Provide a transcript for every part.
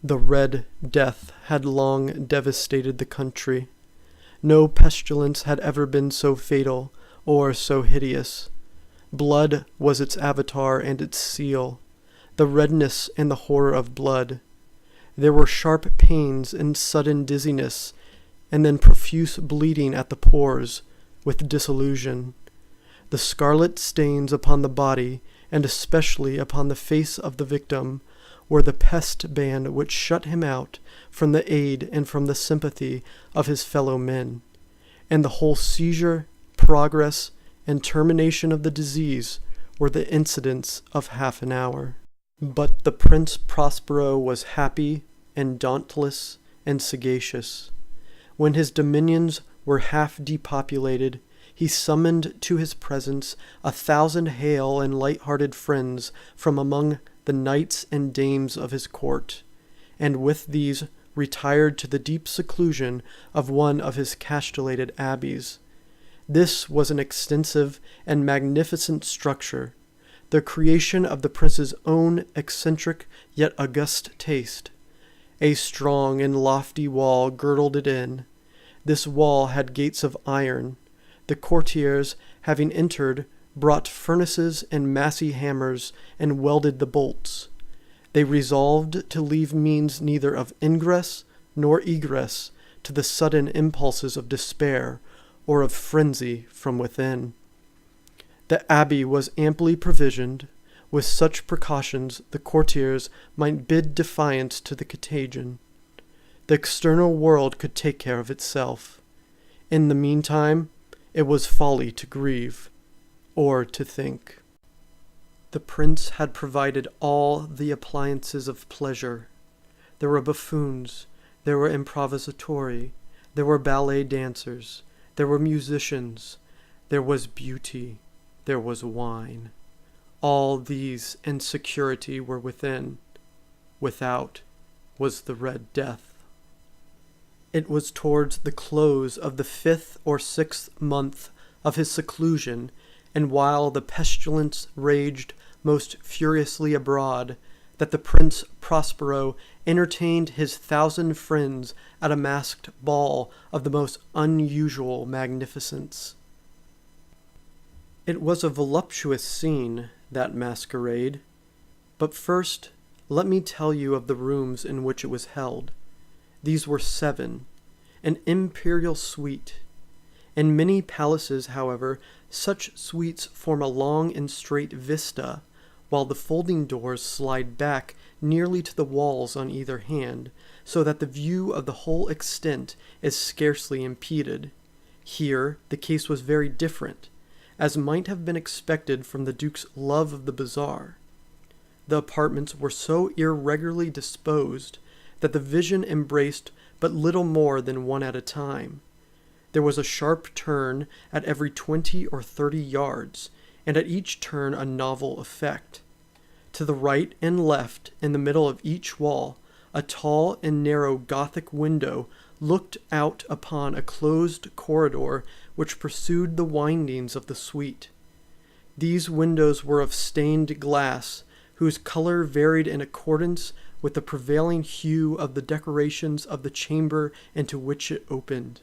The Red Death had long devastated the country. No pestilence had ever been so fatal or so hideous. Blood was its avatar and its seal, the redness and the horror of blood. There were sharp pains and sudden dizziness, and then profuse bleeding at the pores, with disillusion. The scarlet stains upon the body, and especially upon the face of the victim, were the pest band which shut him out from the aid and from the sympathy of his fellow men, and the whole seizure, progress, and termination of the disease were the incidents of half an hour. But the Prince Prospero was happy and dauntless and sagacious. When his dominions were half depopulated, he summoned to his presence 1,000 hale and light-hearted friends from among the knights and dames of his court, and with these retired to the deep seclusion of one of his castellated abbeys. This was an extensive and magnificent structure, the creation of the prince's own eccentric yet august taste. A strong and lofty wall girdled it in. This wall had gates of iron. The courtiers, having entered, brought furnaces and massy hammers and welded the bolts. They resolved to leave means neither of ingress nor egress to the sudden impulses of despair or of frenzy from within. The abbey was amply provisioned. With such precautions the courtiers might bid defiance to the contagion. The external world could take care of itself. In the meantime, it was folly to grieve, or to think. The prince had provided all the appliances of pleasure. There were buffoons, there were improvisatori, there were ballet dancers, there were musicians, there was beauty, there was wine. All these and security were within. Without was the Red Death. It was towards the close of the 5th or 6th month of his seclusion, and while the pestilence raged most furiously abroad, that the Prince Prospero entertained his 1,000 friends at a masked ball of the most unusual magnificence. It was a voluptuous scene, that masquerade. But first, let me tell you of the rooms in which it was held. These were 7, an imperial suite. In many palaces, however, such suites form a long and straight vista, while the folding doors slide back nearly to the walls on either hand, so that the view of the whole extent is scarcely impeded. Here the case was very different, as might have been expected from the Duke's love of the bizarre. The apartments were so irregularly disposed that the vision embraced but little more than one at a time. There was a sharp turn at every 20 or 30 yards, and at each turn a novel effect. To the right and left, in the middle of each wall, a tall and narrow Gothic window looked out upon a closed corridor which pursued the windings of the suite. These windows were of stained glass, whose color varied in accordance with the prevailing hue of the decorations of the chamber into which it opened.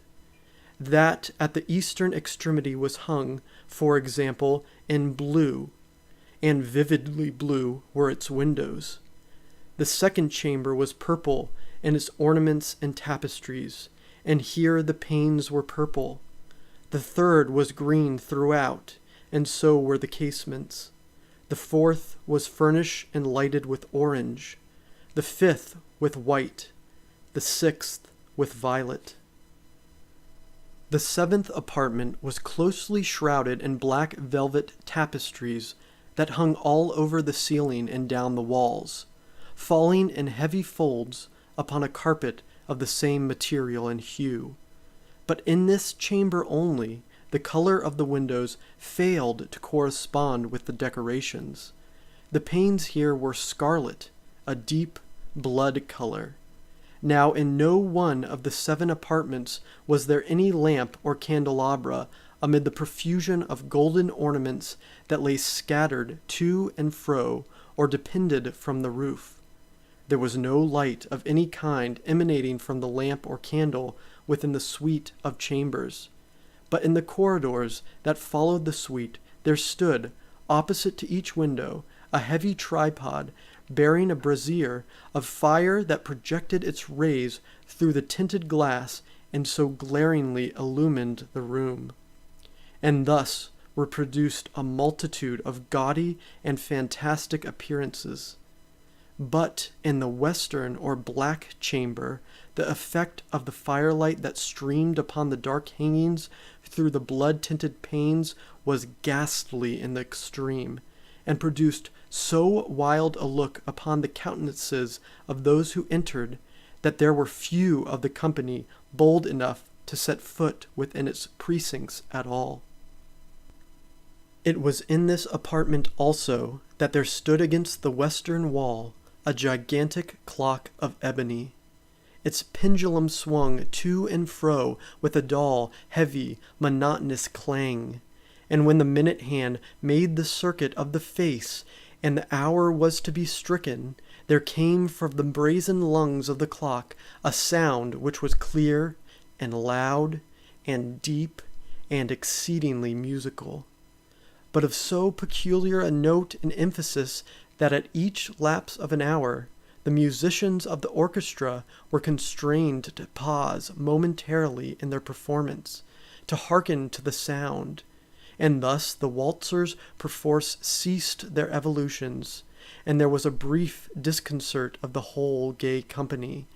That at the eastern extremity was hung, for example, in blue, and vividly blue were its windows. The second chamber was purple in its ornaments and tapestries, and here the panes were purple. The third was green throughout, and so were the casements. The fourth was furnished and lighted with orange, the fifth with white, the sixth with violet. The 7th apartment was closely shrouded in black velvet tapestries that hung all over the ceiling and down the walls, falling in heavy folds upon a carpet of the same material and hue. But in this chamber only, the color of the windows failed to correspond with the decorations. The panes here were scarlet, a deep blood color. Now in no one of the 7 apartments was there any lamp or candelabra amid the profusion of golden ornaments that lay scattered to and fro or depended from the roof. There was no light of any kind emanating from the lamp or candle within the suite of chambers, but in the corridors that followed the suite there stood, opposite to each window, a heavy tripod bearing a brazier of fire that projected its rays through the tinted glass and so glaringly illumined the room. And thus were produced a multitude of gaudy and fantastic appearances. But in the western or black chamber, the effect of the firelight that streamed upon the dark hangings through the blood-tinted panes was ghastly in the extreme, and produced so wild a look upon the countenances of those who entered, that there were few of the company bold enough to set foot within its precincts at all. It was in this apartment also that there stood against the western wall a gigantic clock of ebony. Its pendulum swung to and fro with a dull, heavy, monotonous clang, and when the minute hand made the circuit of the face and the hour was to be stricken, there came from the brazen lungs of the clock a sound which was clear and loud and deep and exceedingly musical, but of so peculiar a note and emphasis that at each lapse of an hour the musicians of the orchestra were constrained to pause momentarily in their performance, to hearken to the sound, and thus the waltzers perforce ceased their evolutions, and there was a brief disconcert of the whole gay company.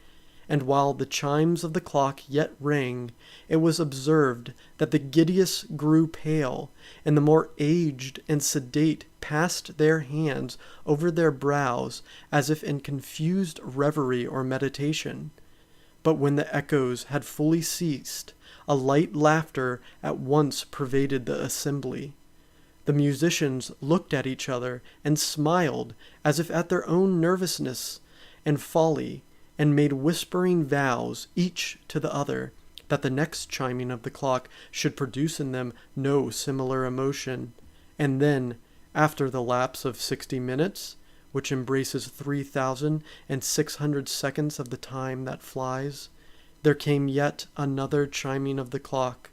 And while the chimes of the clock yet rang, it was observed that the giddiest grew pale, and the more aged and sedate passed their hands over their brows as if in confused reverie or meditation. But when the echoes had fully ceased, a light laughter at once pervaded the assembly. The musicians looked at each other and smiled as if at their own nervousness and folly, and made whispering vows, each to the other, that the next chiming of the clock should produce in them no similar emotion. And then, after the lapse of 60 minutes, which embraces 3,600 seconds of the time that flies, there came yet another chiming of the clock,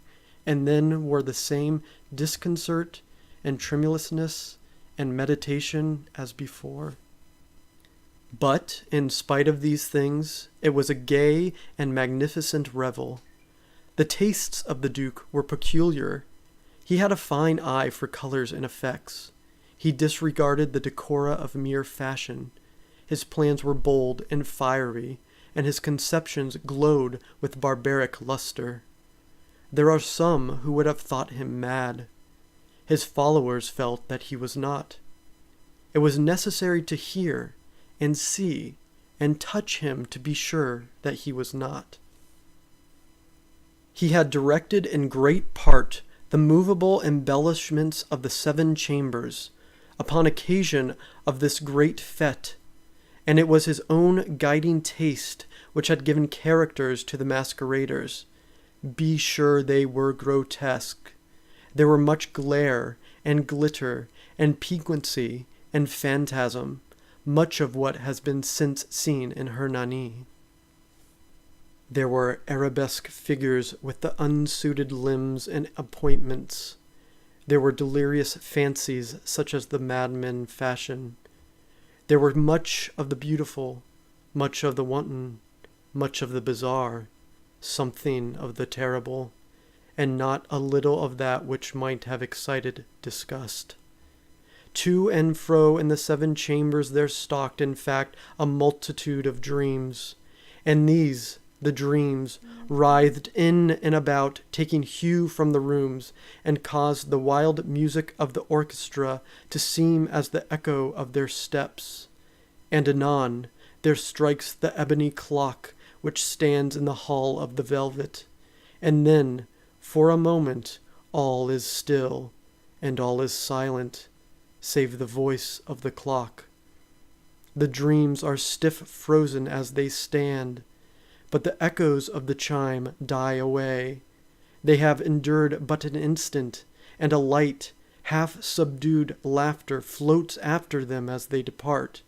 and then were the same disconcert and tremulousness and meditation as before. But, in spite of these things, it was a gay and magnificent revel. The tastes of the Duke were peculiar. He had a fine eye for colors and effects. He disregarded the decora of mere fashion. His plans were bold and fiery, and his conceptions glowed with barbaric luster. There are some who would have thought him mad. His followers felt that he was not. It was necessary to hear and see and touch him to be sure that he was not. He had directed in great part the movable embellishments of the 7 chambers upon occasion of this great fete, and it was his own guiding taste which had given characters to the masqueraders. Be sure they were grotesque. There were much glare and glitter and piquancy and phantasm, much of what has been since seen in Hernani. There were arabesque figures with the unsuited limbs and appointments. There were delirious fancies such as the madmen fashion. There were much of the beautiful, much of the wanton, much of the bizarre, something of the terrible, and not a little of that which might have excited disgust. To and fro in the 7 chambers there stalked, in fact, a multitude of dreams, and these, the dreams, writhed in and about, taking hue from the rooms, and caused the wild music of the orchestra to seem as the echo of their steps. And anon there strikes the ebony clock which stands in the hall of the velvet, and then, for a moment, all is still, and all is silent, save the voice of the clock. The dreams are stiff frozen as they stand, but the echoes of the chime die away. They have endured but an instant, and a light, half-subdued laughter floats after them as they depart.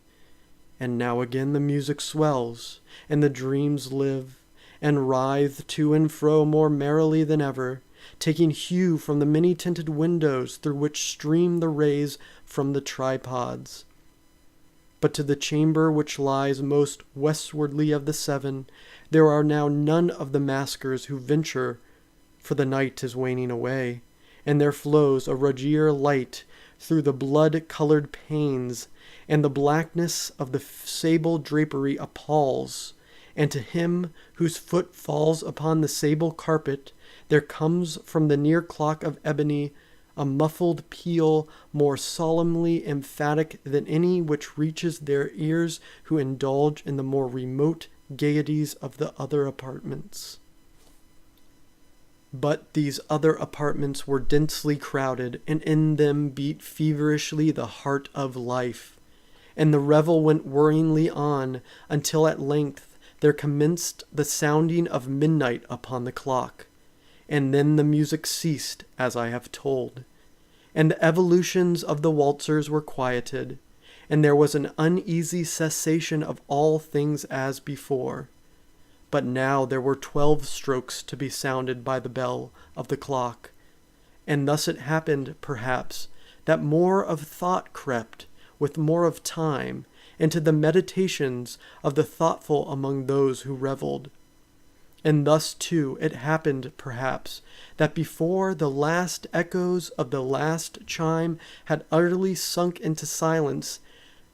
And now again the music swells, and the dreams live, and writhe to and fro more merrily than ever, taking hue from the many-tinted windows through which stream the rays from the tripods. But to the chamber which lies most westwardly of the seven, there are now none of the maskers who venture, for the night is waning away, and there flows a ruddier light through the blood-colored panes, and the blackness of the sable drapery appalls, and to him whose foot falls upon the sable carpet, there comes from the near clock of ebony a muffled peal more solemnly emphatic than any which reaches their ears who indulge in the more remote gaieties of the other apartments. But these other apartments were densely crowded, and in them beat feverishly the heart of life. And the revel went whirringly on, until at length there commenced the sounding of midnight upon the clock. And then the music ceased, as I have told. And the evolutions of the waltzers were quieted, and there was an uneasy cessation of all things as before. But now there were 12 strokes to be sounded by the bell of the clock, and thus it happened, perhaps, that more of thought crept, with more of time, into the meditations of the thoughtful among those who revelled. And thus, too, it happened, perhaps, that before the last echoes of the last chime had utterly sunk into silence,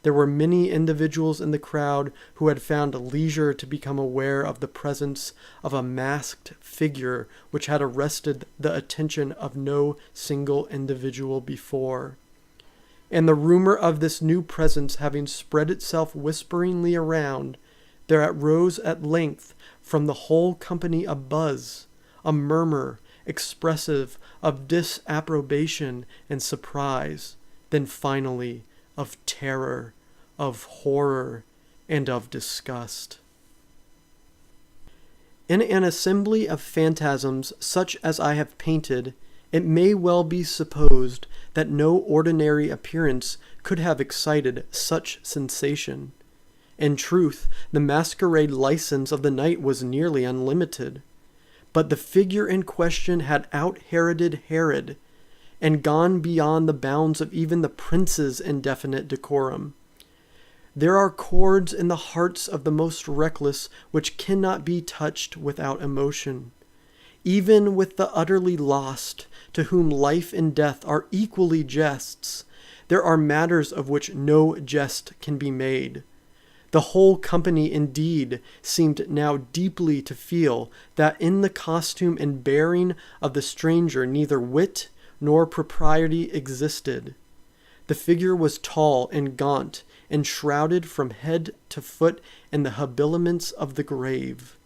there were many individuals in the crowd who had found leisure to become aware of the presence of a masked figure which had arrested the attention of no single individual before. And the rumor of this new presence having spread itself whisperingly around, there arose at length from the whole company a buzz, a murmur, expressive of disapprobation and surprise, then finally of terror, of horror, and of disgust. In an assembly of phantasms such as I have painted, it may well be supposed that no ordinary appearance could have excited such sensation. In truth, the masquerade license of the night was nearly unlimited. But the figure in question had out-Heroded Herod, and gone beyond the bounds of even the prince's indefinite decorum. There are chords in the hearts of the most reckless which cannot be touched without emotion. Even with the utterly lost, to whom life and death are equally jests, there are matters of which no jest can be made. The whole company, indeed, seemed now deeply to feel that in the costume and bearing of the stranger neither wit nor propriety existed. The figure was tall and gaunt, and shrouded from head to foot in the habiliments of the grave.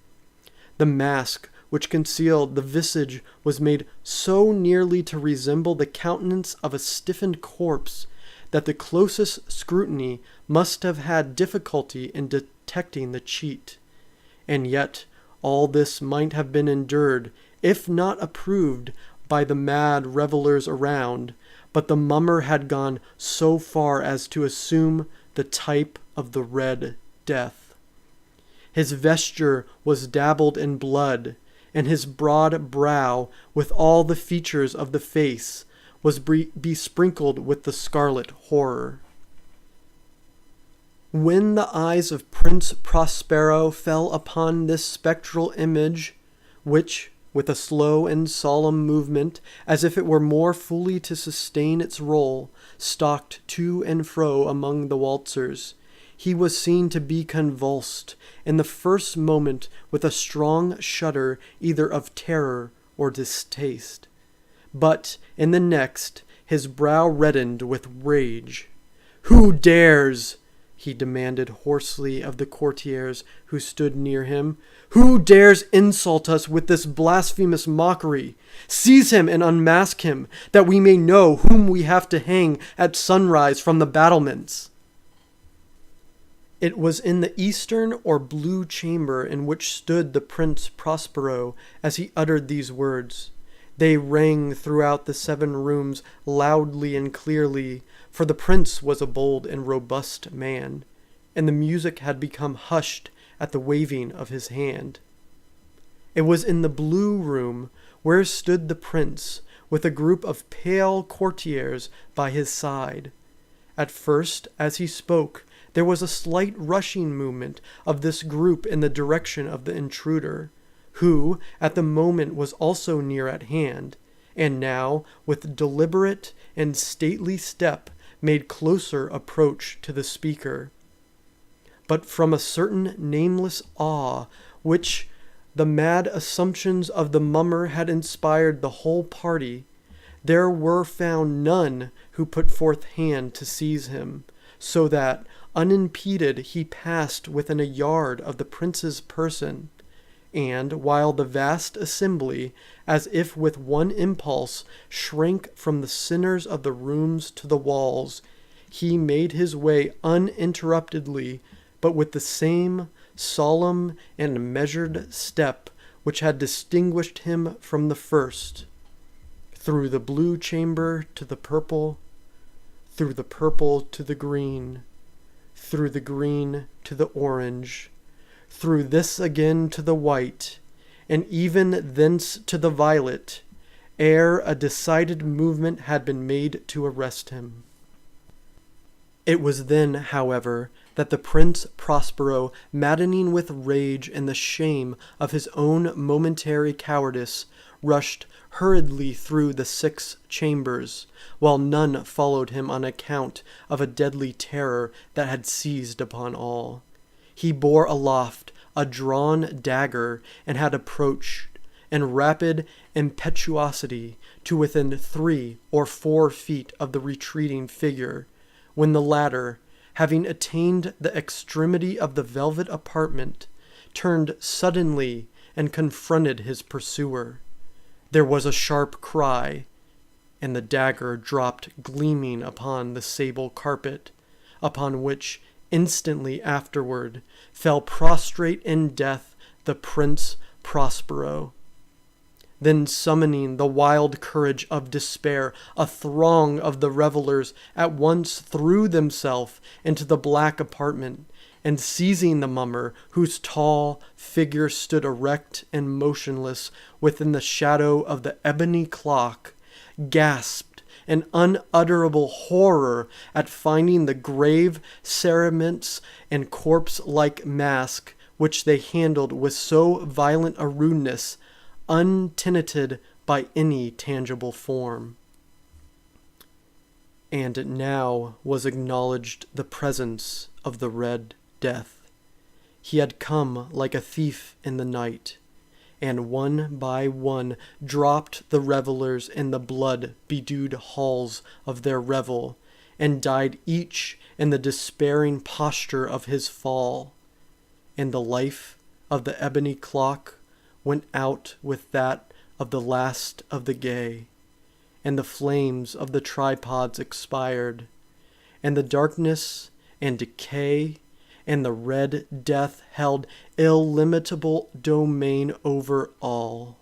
The mask which concealed the visage was made so nearly to resemble the countenance of a stiffened corpse that the closest scrutiny must have had difficulty in detecting the cheat. And yet all this might have been endured, if not approved, by the mad revellers around, but the mummer had gone so far as to assume the type of the Red Death. His vesture was dabbled in blood, and his broad brow, with all the features of the face, was besprinkled with the scarlet horror. When the eyes of Prince Prospero fell upon this spectral image, which, with a slow and solemn movement, as if it were more fully to sustain its role, stalked to and fro among the waltzers, he was seen to be convulsed, in the first moment, with a strong shudder either of terror or distaste. But, in the next, his brow reddened with rage. "Who dares?" he demanded hoarsely of the courtiers who stood near him. "Who dares insult us with this blasphemous mockery? Seize him and unmask him, that we may know whom we have to hang at sunrise from the battlements." It was in the eastern or blue chamber in which stood the Prince Prospero as he uttered these words. They rang throughout the 7 rooms loudly and clearly, for the prince was a bold and robust man, and the music had become hushed at the waving of his hand. It was in the blue room where stood the prince, with a group of pale courtiers by his side. At first, as he spoke, there was a slight rushing movement of this group in the direction of the intruder, who at the moment was also near at hand, and now, with deliberate and stately step, made closer approach to the speaker. But from a certain nameless awe, which the mad assumptions of the mummer had inspired the whole party, there were found none who put forth hand to seize him, so that, unimpeded, he passed within a yard of the prince's person, and while the vast assembly, as if with one impulse, shrank from the centers of the rooms to the walls, he made his way uninterruptedly, but with the same solemn and measured step which had distinguished him from the first, through the blue chamber to the purple, through the purple to the green, through the green to the orange, through this again to the white, and even thence to the violet, ere a decided movement had been made to arrest him. It was then, however, that the Prince Prospero, maddening with rage and the shame of his own momentary cowardice, rushed hurriedly through the 6 chambers, while none followed him on account of a deadly terror that had seized upon all. He bore aloft a drawn dagger, and had approached, in rapid impetuosity, to within 3 or 4 feet of the retreating figure, when the latter, having attained the extremity of the velvet apartment, turned suddenly and confronted his pursuer. There was a sharp cry, and the dagger dropped gleaming upon the sable carpet, upon which, instantly afterward, fell prostrate in death the Prince Prospero. Then, summoning the wild courage of despair, a throng of the revelers at once threw themselves into the black apartment, and seizing the mummer, whose tall figure stood erect and motionless within the shadow of the ebony clock, gasped in unutterable horror at finding the grave cerements and corpse-like mask which they handled with so violent a rudeness, untenanted by any tangible form. And now was acknowledged the presence of the Red Death. He had come like a thief in the night, and one by one dropped the revelers in the blood-bedewed halls of their revel, and died each in the despairing posture of his fall. And the life of the ebony clock went out with that of the last of the gay, and the flames of the tripods expired, and the darkness and decay and the Red Death held illimitable domain over all.